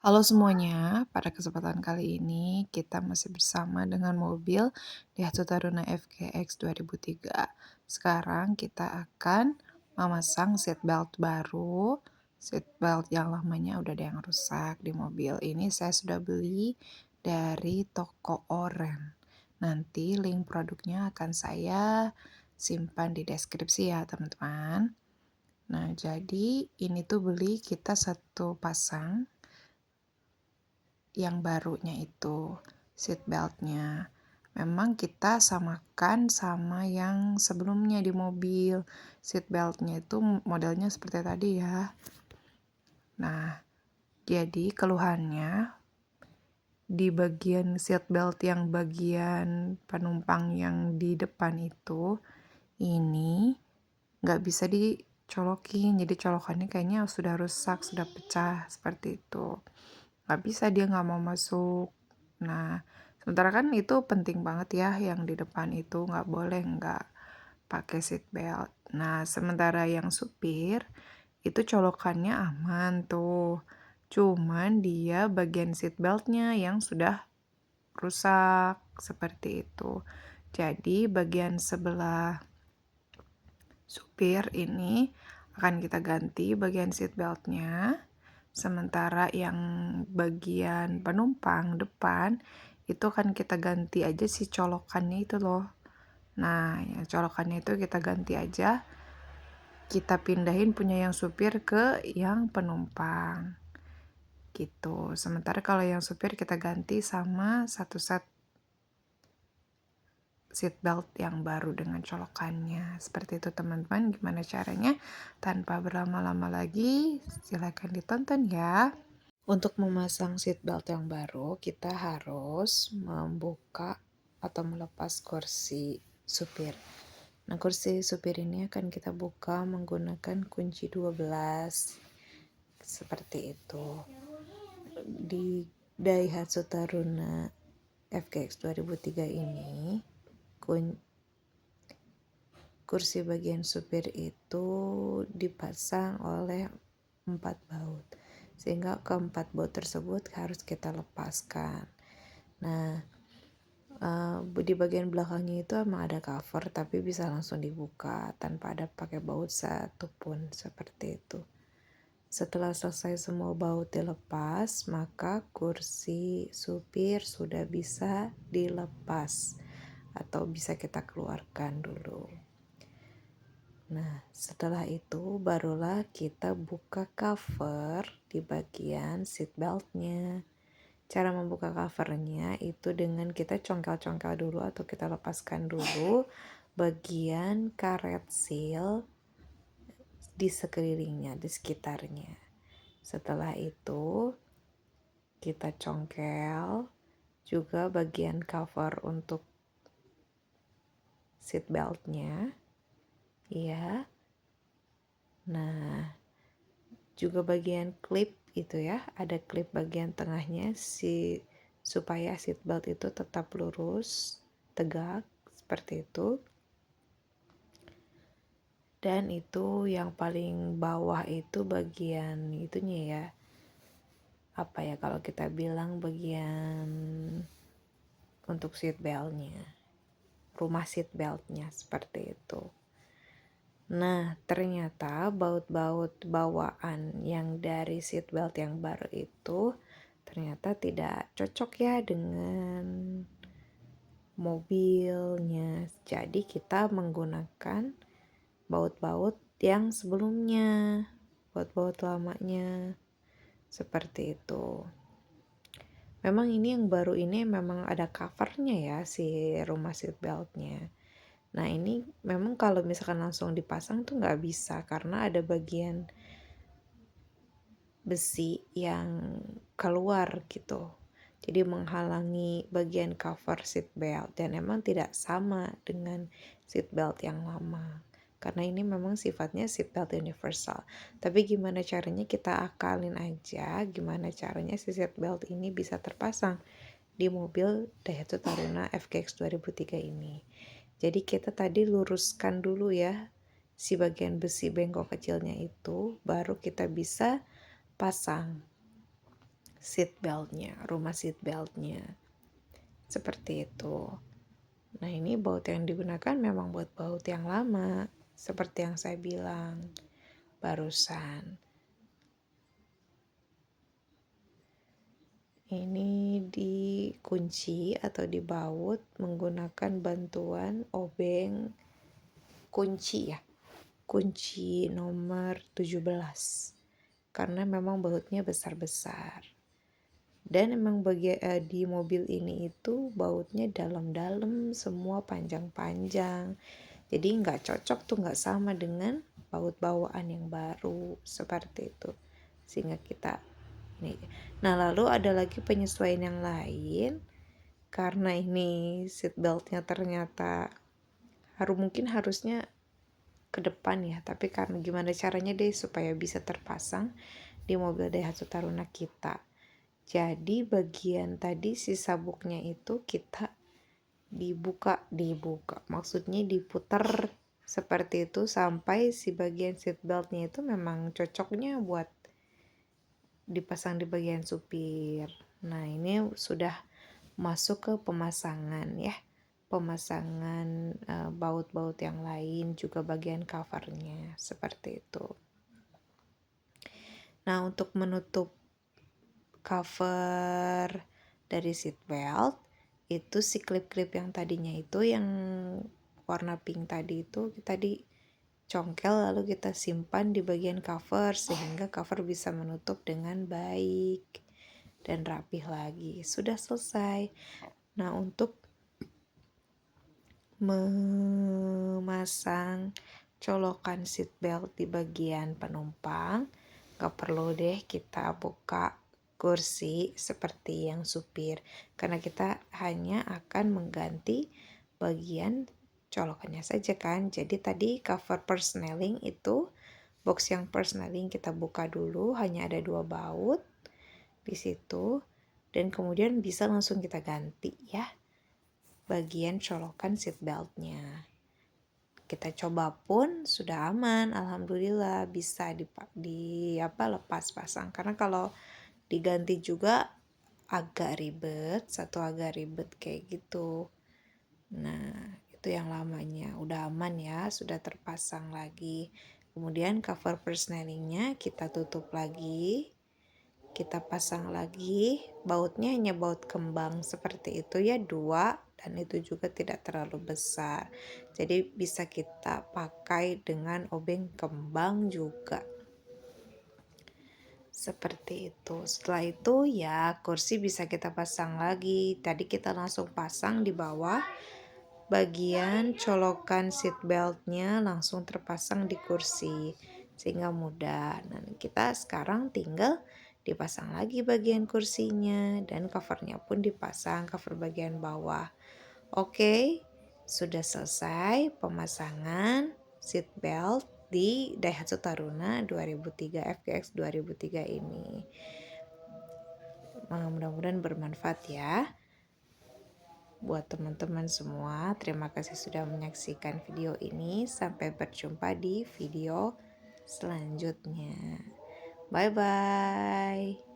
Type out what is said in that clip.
Halo semuanya, pada kesempatan kali ini kita masih bersama dengan mobil Daihatsu Taruna FGX 2003. Sekarang kita akan memasang seat belt baru. Seat belt yang lamanya udah ada yang rusak di mobil. Ini saya sudah beli dari toko Oren. Nanti link produknya akan saya simpan di deskripsi ya teman-teman. Nah, jadi ini tuh beli kita satu pasang yang barunya itu seat beltnya. Memang kita samakan sama yang sebelumnya di mobil. Seat beltnya itu modelnya seperti tadi ya. Nah, jadi keluhannya di bagian seat belt yang bagian penumpang yang di depan itu, ini nggak bisa dicolokin. Jadi colokannya kayaknya sudah rusak, sudah pecah seperti itu. Nggak bisa, dia nggak mau masuk. Nah, sementara kan itu penting banget ya, yang di depan itu nggak boleh nggak pakai seat belt. Nah, sementara yang supir itu colokannya aman tuh. Cuman dia bagian seat beltnya yang sudah rusak seperti itu. Jadi bagian sebelah supir ini akan kita ganti bagian seat beltnya. Sementara yang bagian penumpang depan itu kan kita ganti aja si colokannya itu loh. Nah, yang colokannya itu kita ganti aja. Kita pindahin punya yang supir ke yang penumpang. Gitu. Sementara kalau yang supir kita ganti sama satu set seat belt yang baru dengan colokannya. Seperti itu teman-teman, gimana caranya? Tanpa berlama-lama lagi, silakan ditonton ya. Untuk memasang seat belt yang baru, kita harus membuka atau melepas kursi supir. Nah, kursi supir ini akan kita buka menggunakan kunci 12. Seperti itu. Di Daihatsu Taruna FGX 2003 ini, kursi bagian supir itu dipasang oleh 4 baut. Sehingga keempat baut tersebut harus kita lepaskan. Nah, di bagian belakangnya itu emang ada cover, tapi bisa langsung dibuka tanpa ada pakai baut satupun seperti itu. Setelah selesai semua baut dilepas, maka kursi supir sudah bisa dilepas atau bisa kita keluarkan dulu. Nah, setelah itu barulah kita buka cover di bagian seat beltnya. Cara membuka covernya itu dengan kita congkel-congkel dulu atau kita lepaskan dulu bagian karet seal di sekelilingnya, di sekitarnya. Setelah itu kita congkel juga bagian cover untuk seat beltnya. Ya. Nah, juga bagian klip itu ya, ada klip bagian tengahnya supaya seat belt itu tetap lurus, tegak seperti itu. Dan itu yang paling bawah itu bagian itunya ya. Apa ya kalau kita bilang bagian untuk seat beltnya. Rumah seat beltnya seperti itu. Nah, ternyata baut-baut bawaan yang dari seat belt yang baru itu ternyata tidak cocok ya dengan mobilnya. Jadi kita menggunakan baut-baut yang sebelumnya, baut-baut lamanya. Seperti itu. Memang ini yang baru ini memang ada covernya ya si rumah seat beltnya. Nah ini memang kalau misalkan langsung dipasang tuh nggak bisa karena ada bagian besi yang keluar gitu. Jadi menghalangi bagian cover seat belt dan emang tidak sama dengan seat belt yang lama. Karena ini memang sifatnya seat belt universal. Tapi gimana caranya kita akalin aja gimana caranya si seat belt ini bisa terpasang di mobil Daihatsu Taruna FGX 2003 ini. Jadi kita tadi luruskan dulu ya si bagian besi bengkok kecilnya itu, baru kita bisa pasang rumah seat beltnya. Seperti itu. Nah, ini baut yang digunakan memang buat baut yang lama, seperti yang saya bilang barusan. Ini dikunci atau dibaut menggunakan bantuan obeng kunci ya. Kunci nomor 17. Karena memang bautnya besar-besar. Dan memang di mobil ini itu bautnya dalam-dalam, semua panjang-panjang. Jadi nggak cocok tuh, nggak sama dengan baut bawaan yang baru seperti itu. Sehingga kita ini. Nah, lalu ada lagi penyesuaian yang lain. Karena ini seat beltnya ternyata mungkin harusnya ke depan ya, tapi karena gimana caranya deh supaya bisa terpasang di mobil Daihatsu Taruna kita. Jadi bagian tadi si sabuknya itu kita dibuka, maksudnya diputar seperti itu sampai si bagian seat beltnya itu memang cocoknya buat dipasang di bagian supir. Nah, ini sudah masuk ke pemasangan ya, pemasangan baut-baut yang lain, juga bagian covernya seperti itu. Nah, untuk menutup cover dari seat belt itu si klip-klip yang tadinya itu yang warna pink tadi itu kita dicongkel lalu kita simpan di bagian cover sehingga cover bisa menutup dengan baik dan rapih lagi. Sudah selesai. Nah, untuk memasang colokan seat belt di bagian penumpang, gak perlu deh kita buka kursi seperti yang supir, karena kita hanya akan mengganti bagian colokannya saja kan. Jadi tadi cover persneling itu, box yang persneling kita buka dulu, hanya ada 2 baut di situ, dan kemudian bisa langsung kita ganti ya bagian colokan seat beltnya. Kita coba pun sudah aman, alhamdulillah bisa lepas pasang. Karena kalau diganti juga agak ribet kayak gitu. Nah, itu yang lamanya. Udah aman ya, sudah terpasang lagi. Kemudian cover persnelingnya kita tutup lagi. Kita pasang lagi, bautnya hanya baut kembang seperti itu ya, 2, dan itu juga tidak terlalu besar. Jadi bisa kita pakai dengan obeng kembang juga. Seperti itu. Setelah itu ya kursi bisa kita pasang lagi. Tadi kita langsung pasang di bawah. Bagian colokan seat beltnya langsung terpasang di kursi sehingga mudah. Nah, kita sekarang tinggal dipasang lagi bagian kursinya dan covernya pun dipasang, cover bagian bawah. Oke, sudah selesai pemasangan seat belt di Daihatsu Taruna 2003 FGX 2003 ini. Mudah-mudahan bermanfaat ya buat teman-teman semua. Terima kasih sudah menyaksikan video ini. Sampai berjumpa di video selanjutnya. Bye bye.